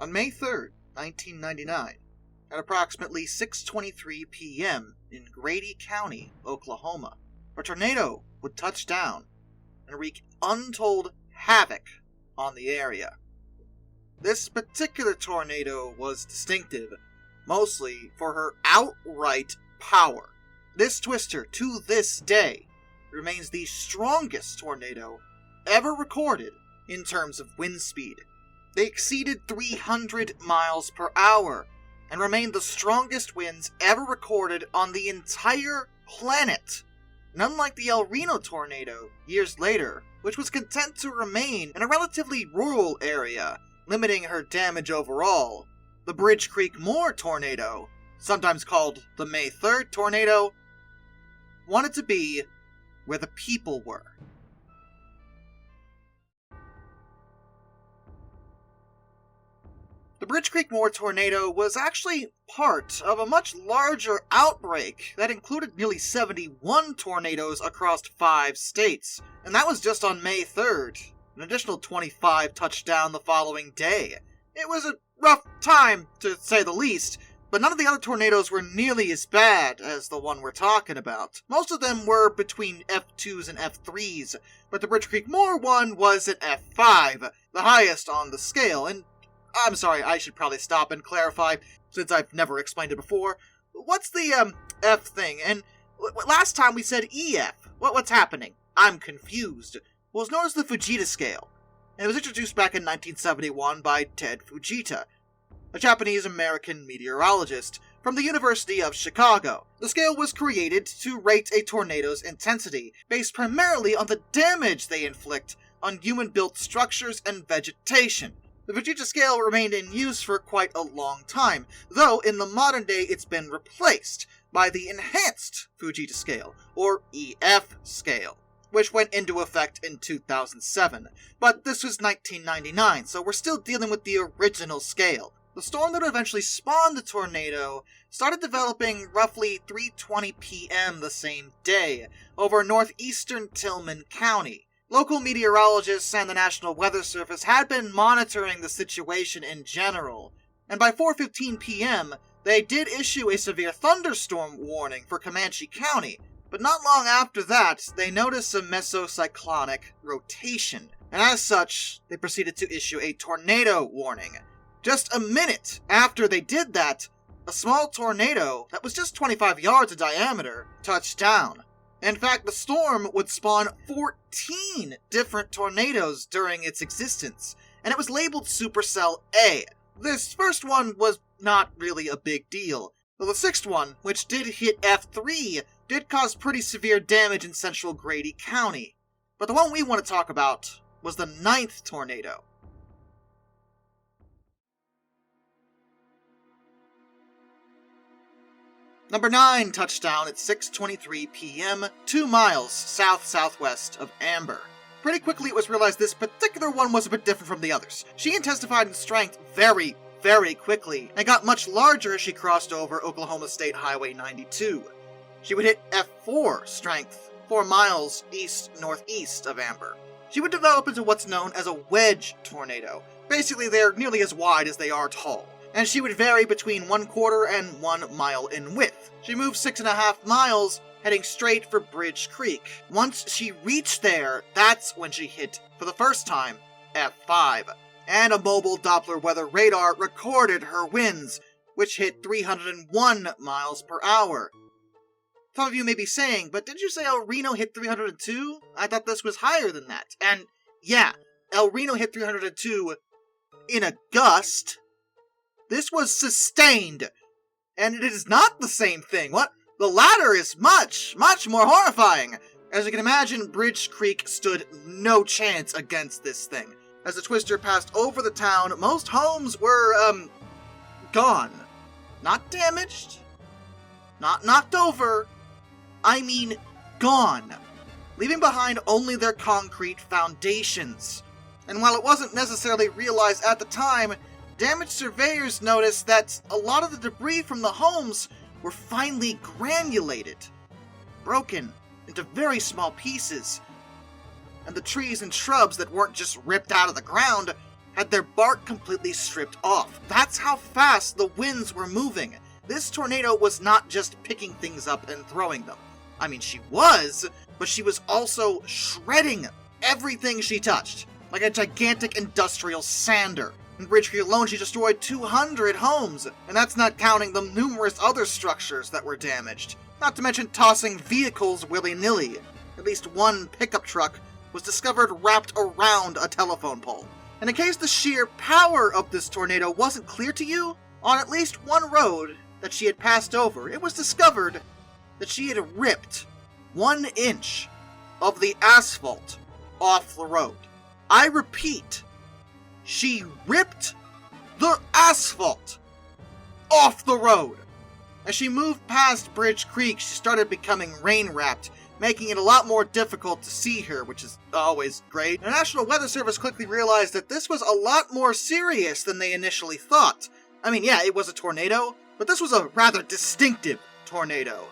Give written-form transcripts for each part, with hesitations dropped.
On May 3rd, 1999, at approximately 6:23 p.m. in Grady County, Oklahoma, a tornado would touch down and wreak untold havoc on the area. This particular tornado was distinctive, mostly for her outright power. This twister, to this day, remains the strongest tornado ever recorded in terms of wind speed. They exceeded 300 miles per hour and remained the strongest winds ever recorded on the entire planet. And unlike the El Reno tornado years later, which was content to remain in a relatively rural area, limiting her damage overall, the Bridge Creek Moor tornado, sometimes called the May 3rd tornado, wanted to be where the people were. The Bridge Creek Moor tornado was actually part of a much larger outbreak that included nearly 71 tornadoes across 5 states, and that was just on May 3rd. An additional 25 touched down the following day. It was a rough time, to say the least, but none of the other tornadoes were nearly as bad as the one we're talking about. Most of them were between F2s and F3s, but the Bridge Creek Moor one was an F5, the highest on the scale, and I'm sorry, I should probably stop and clarify, since I've never explained it before. What's the, F thing? And last time we said EF. What's happening? I'm confused. Well, it's known as the Fujita scale, and it was introduced back in 1971 by Ted Fujita, a Japanese-American meteorologist from the University of Chicago. The scale was created to rate a tornado's intensity, based primarily on the damage they inflict on human-built structures and vegetation. The Fujita scale remained in use for quite a long time, though in the modern day it's been replaced by the Enhanced Fujita scale, or EF scale, which went into effect in 2007. But this was 1999, so we're still dealing with the original scale. The storm that would eventually spawn the tornado started developing roughly 3:20 p.m. the same day over northeastern Tillman County. Local meteorologists and the National Weather Service had been monitoring the situation in general, and by 4:15 p.m., they did issue a severe thunderstorm warning for Comanche County, but not long after that, they noticed a mesocyclonic rotation, and as such, they proceeded to issue a tornado warning. Just a minute after they did that, a small tornado that was just 25 yards in diameter touched down. In fact, the storm would spawn 14 different tornadoes during its existence, and it was labeled Supercell A. This first one was not really a big deal, though the sixth one, which did hit F3, did cause pretty severe damage in central Grady County. But the one we want to talk about was the 9th tornado. Number 9 touched down at 6:23 p.m., 2 miles south-southwest of Amber. Pretty quickly it was realized this particular one was a bit different from the others. She intensified in strength very, very quickly, and got much larger as she crossed over Oklahoma State Highway 92. She would hit F4 strength, 4 miles east-northeast of Amber. She would develop into what's known as a wedge tornado. Basically, they're nearly as wide as they are tall, and she would vary between 1/4 and 1 mile in width. She moved 6.5 miles, heading straight for Bridge Creek. Once she reached there, that's when she hit, for the first time, F5. And a mobile Doppler weather radar recorded her winds, which hit 301 miles per hour. Some of you may be saying, but didn't you say El Reno hit 302? I thought this was higher than that. And yeah, El Reno hit 302 in a gust. This was sustained, and it is not the same thing. What? The latter is much, much more horrifying. As you can imagine, Bridge Creek stood no chance against this thing. As the twister passed over the town, most homes were, gone. Not damaged, not knocked over, I mean gone, leaving behind only their concrete foundations. And while it wasn't necessarily realized at the time, damaged surveyors noticed that a lot of the debris from the homes were finely granulated, broken into very small pieces, and the trees and shrubs that weren't just ripped out of the ground had their bark completely stripped off. That's how fast the winds were moving. This tornado was not just picking things up and throwing them. I mean, she was, but she was also shredding everything she touched, like a gigantic industrial sander. In Bridge Creek alone, she destroyed 200 homes, and that's not counting the numerous other structures that were damaged. Not to mention tossing vehicles willy-nilly. At least one pickup truck was discovered wrapped around a telephone pole. And in case the sheer power of this tornado wasn't clear to you, on at least one road that she had passed over, it was discovered that she had ripped 1 inch of the asphalt off the road. I repeat, she ripped the asphalt off the road. As she moved past Bridge Creek, she started becoming rain-wrapped, making it a lot more difficult to see her, which is always great. The National Weather Service quickly realized that this was a lot more serious than they initially thought. I mean, yeah, it was a tornado, but this was a rather distinctive tornado.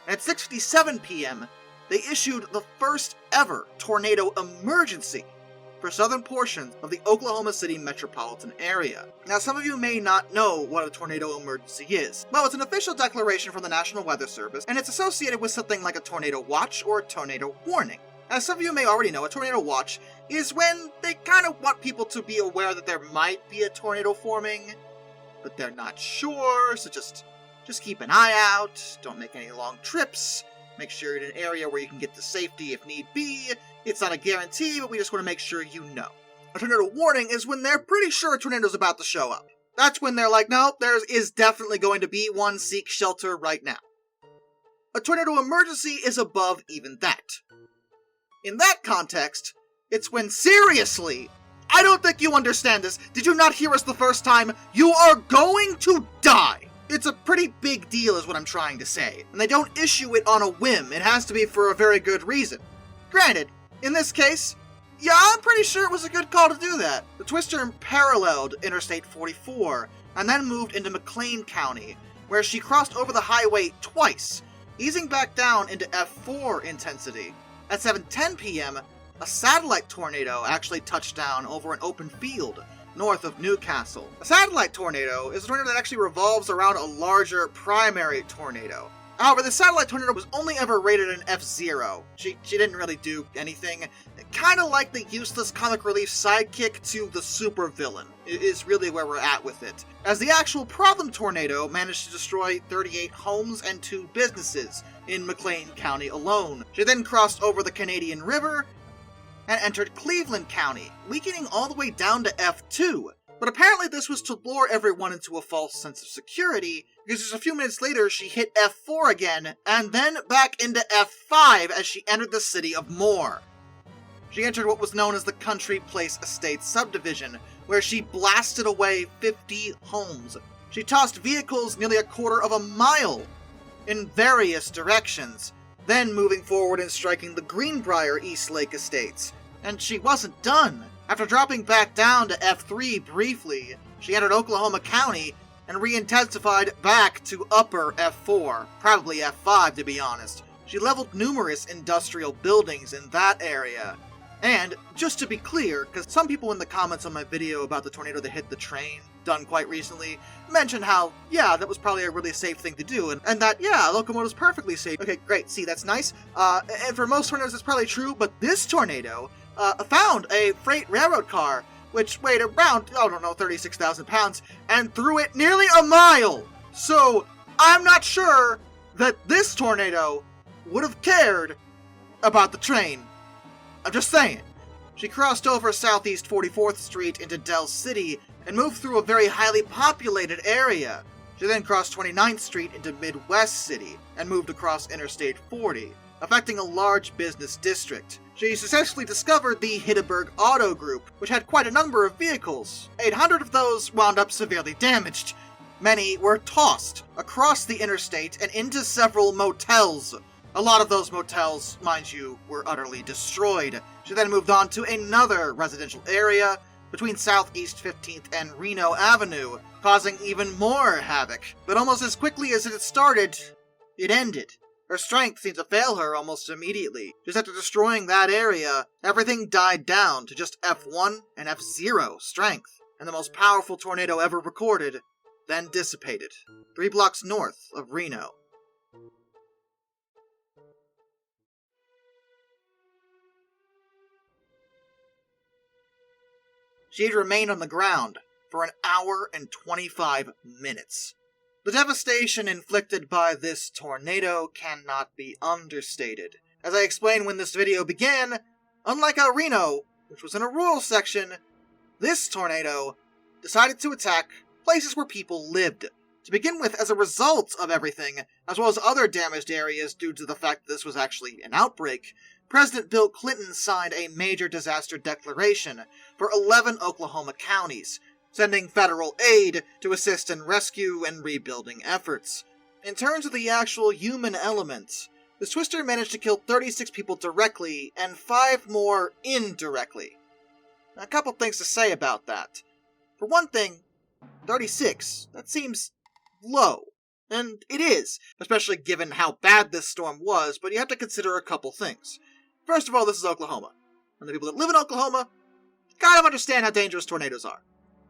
And at 6:57 p.m., they issued the first ever tornado emergency for southern portions of the Oklahoma City metropolitan area. Now, some of you may not know what a tornado emergency is. Well, it's an official declaration from the National Weather Service, and it's associated with something like a tornado watch or a tornado warning. As some of you may already know, a tornado watch is when they kind of want people to be aware that there might be a tornado forming, but they're not sure, so just keep an eye out, don't make any long trips, make sure you're in an area where you can get to safety if need be. It's not a guarantee, but we just want to make sure you know. A tornado warning is when they're pretty sure a tornado's about to show up. That's when they're like, no, there is definitely going to be one, seek shelter right now. A tornado emergency is above even that. In that context, it's when seriously, I don't think you understand this. Did you not hear us the first time? You are going to die. It's a pretty big deal is what I'm trying to say. And they don't issue it on a whim. It has to be for a very good reason. Granted, in this case, yeah, I'm pretty sure it was a good call to do that. The twist turn paralleled Interstate 44, and then moved into McLean County, where she crossed over the highway twice, easing back down into F4 intensity. At 7:10 p.m., a satellite tornado actually touched down over an open field north of Newcastle. A satellite tornado is a tornado that actually revolves around a larger primary tornado. However, the satellite tornado was only ever rated an F0. She didn't really do anything. Kind of like the useless comic relief sidekick to the supervillain, is really where we're at with it. As the actual problem tornado managed to destroy 38 homes and 2 businesses in McLean County alone. She then crossed over the Canadian River and entered Cleveland County, weakening all the way down to F2. But apparently this was to lure everyone into a false sense of security, because just a few minutes later she hit F4 again, and then back into F5 as she entered the city of Moore. She entered what was known as the Country Place Estate subdivision, where she blasted away 50 homes. She tossed vehicles nearly a quarter of a mile in various directions, then moving forward and striking the Greenbrier East Lake Estates. And she wasn't done. After dropping back down to F3 briefly, she entered Oklahoma County and re-intensified back to upper F4, probably F5 to be honest. She leveled numerous industrial buildings in that area. And, just to be clear, because some people in the comments on my video about the tornado that hit the train, done quite recently, mentioned how, yeah, that was probably a really safe thing to do, and that, yeah, a locomotive's perfectly safe. Okay, great, see, that's nice. And for most tornadoes, it's probably true, but this tornado found a freight railroad car, which weighed around, I don't know, 36,000 pounds, and threw it nearly a mile! So, I'm not sure that this tornado would have cared about the train. I'm just saying. She crossed over Southeast 44th Street into Del City and moved through a very highly populated area. She then crossed 29th Street into Midwest City and moved across Interstate 40, affecting a large business district. She successfully discovered the Hitteberg Auto Group, which had quite a number of vehicles. 800 of those wound up severely damaged. Many were tossed across the interstate and into several motels. A lot of those motels, mind you, were utterly destroyed. She then moved on to another residential area between Southeast 15th and Reno Avenue, causing even more havoc. But almost as quickly as it had started, it ended. Her strength seemed to fail her almost immediately. Just after destroying that area, everything died down to just F1 and F0 strength, and the most powerful tornado ever recorded then dissipated, 3 blocks north of Reno. She'd remained on the ground for an hour and 25 minutes. The devastation inflicted by this tornado cannot be understated. As I explained when this video began, unlike El Reno, which was in a rural section, this tornado decided to attack places where people lived. To begin with, as a result of everything, as well as other damaged areas due to the fact that this was actually an outbreak, President Bill Clinton signed a major disaster declaration for 11 Oklahoma counties, sending federal aid to assist in rescue and rebuilding efforts. In terms of the actual human element, the twister managed to kill 36 people directly and 5 more indirectly. Now, a couple things to say about that. For one thing, 36, that seems low. And it is, especially given how bad this storm was, but you have to consider a couple things. First of all, this is Oklahoma. And the people that live in Oklahoma kind of understand how dangerous tornadoes are.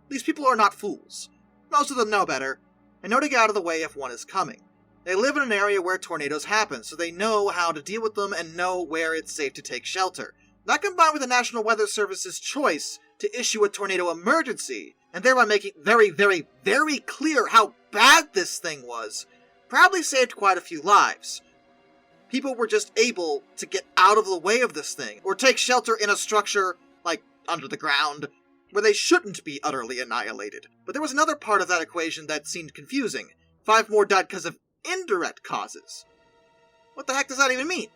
These people are not fools. Most of them know better, and know to get out of the way if one is coming. They live in an area where tornadoes happen, so they know how to deal with them and know where it's safe to take shelter. That combined with the National Weather Service's choice to issue a tornado emergency, and thereby making very, very, very clear how bad this thing was, probably saved quite a few lives. People were just able to get out of the way of this thing, or take shelter in a structure, like under the ground, where they shouldn't be utterly annihilated. But there was another part of that equation that seemed confusing. 5 more died because of indirect causes. What the heck does that even mean?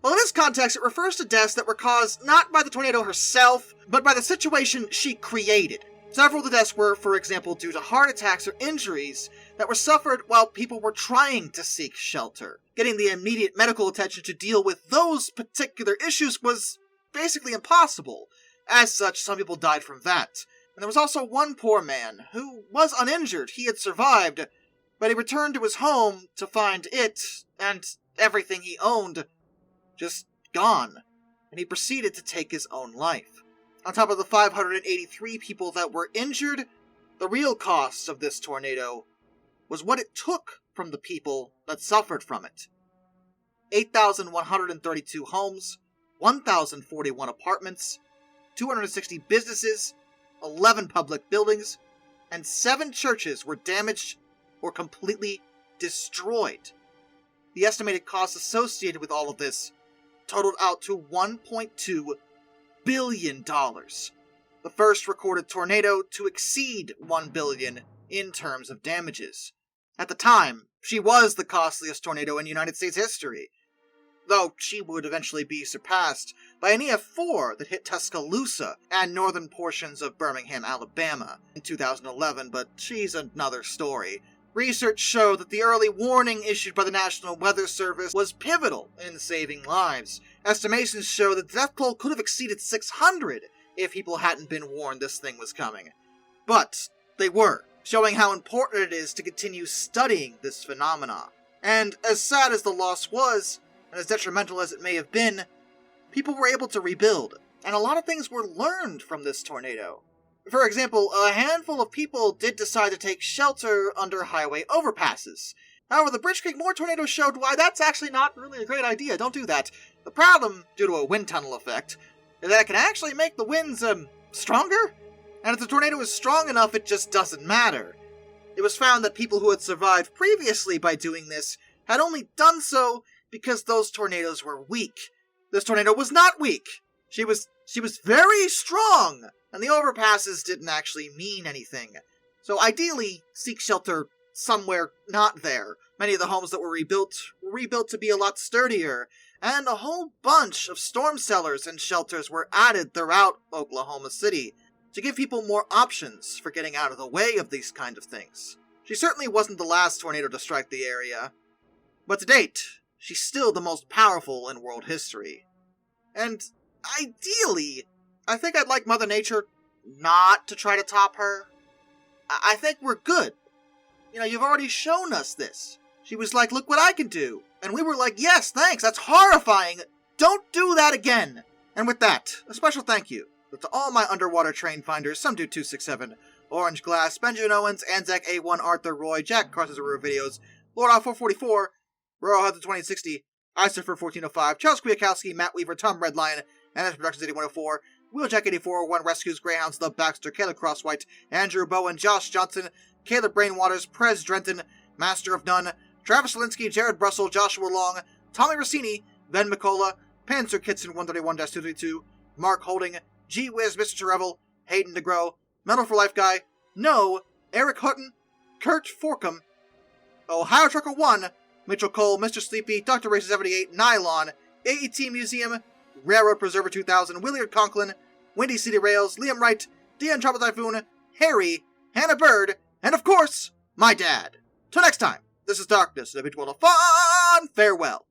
Well, in this context, it refers to deaths that were caused not by the tornado herself, but by the situation she created. Several of the deaths were, for example, due to heart attacks or injuries that were suffered while people were trying to seek shelter. Getting the immediate medical attention to deal with those particular issues was basically impossible. As such, some people died from that. And there was also one poor man who was uninjured. He had survived, but he returned to his home to find it, and everything he owned, just gone. And he proceeded to take his own life. On top of the 583 people that were injured, the real cost of this tornado was what it took from the people that suffered from it. 8,132 homes, 1,041 apartments, 260 businesses, 11 public buildings, and 7 churches were damaged or completely destroyed. The estimated costs associated with all of this totaled out to $1.2 billion. The first recorded tornado to exceed $1 billion in terms of damages. At the time, she was the costliest tornado in United States history, though she would eventually be surpassed by an EF4 that hit Tuscaloosa and northern portions of Birmingham, Alabama in 2011, but she's another story. Research showed that the early warning issued by the National Weather Service was pivotal in saving lives. Estimations show that the death toll could have exceeded 600 if people hadn't been warned this thing was coming. But they were, showing how important it is to continue studying this phenomena. And as sad as the loss was, and as detrimental as it may have been, people were able to rebuild, and a lot of things were learned from this tornado. For example, a handful of people did decide to take shelter under highway overpasses. However, the Bridge Creek Moore tornado showed why that's actually not really a great idea. Don't do that. The problem, due to a wind tunnel effect, is that it can actually make the winds, stronger? And if the tornado is strong enough, it just doesn't matter. It was found that people who had survived previously by doing this had only done so because those tornadoes were weak. This tornado was not weak. She was very strong, and the overpasses didn't actually mean anything. So ideally, seek shelter somewhere not there. Many of the homes that were rebuilt to be a lot sturdier, and a whole bunch of storm cellars and shelters were added throughout Oklahoma City to give people more options for getting out of the way of these kind of things. She certainly wasn't the last tornado to strike the area, but to date, she's still the most powerful in world history. And ideally, I think I'd like Mother Nature not to try to top her. I think we're good. You know, you've already shown us this. She was like, look what I can do. And we were like, yes, thanks, that's horrifying! Don't do that again! And with that, a special thank you to all my underwater train finders, SomeDude267, Orange Glass, Benjamin Owens, Anzac A1, Arthur Roy, Jack Crosses Aurora Videos, Lord Out 444, Rural Hudson 2060, Isurfer 1405, Charles Kwiatkowski, Matt Weaver, Tom Redline, NS Productions 8104, Wheeljack 84, One Rescues, Greyhounds, Love Baxter, Caleb Crosswhite, Andrew Bowen, Josh Johnson, Caleb Brainwaters, Prez Drenton, Master of None, Travis Linsky, Jared Brussel, Joshua Long, Tommy Rossini, Ben McCullough, Panzer Kitson 131-232, Mark Holding, G Wiz, Mr. Terrevel, Hayden DeGrow, Metal for Life Guy, No, Eric Hutton, Kurt Forkham, Ohio Trucker 1, Mitchell Cole, Mr. Sleepy, Dr. Racer 78, Nylon, AET Museum, Railroad Preserver 2000, Williard Conklin, Windy City Rails, Liam Wright, Dion Trouble Typhoon, Harry, Hannah Bird, and of course, my dad. Till next time, this is Darkness, and a bit of fun. Farewell.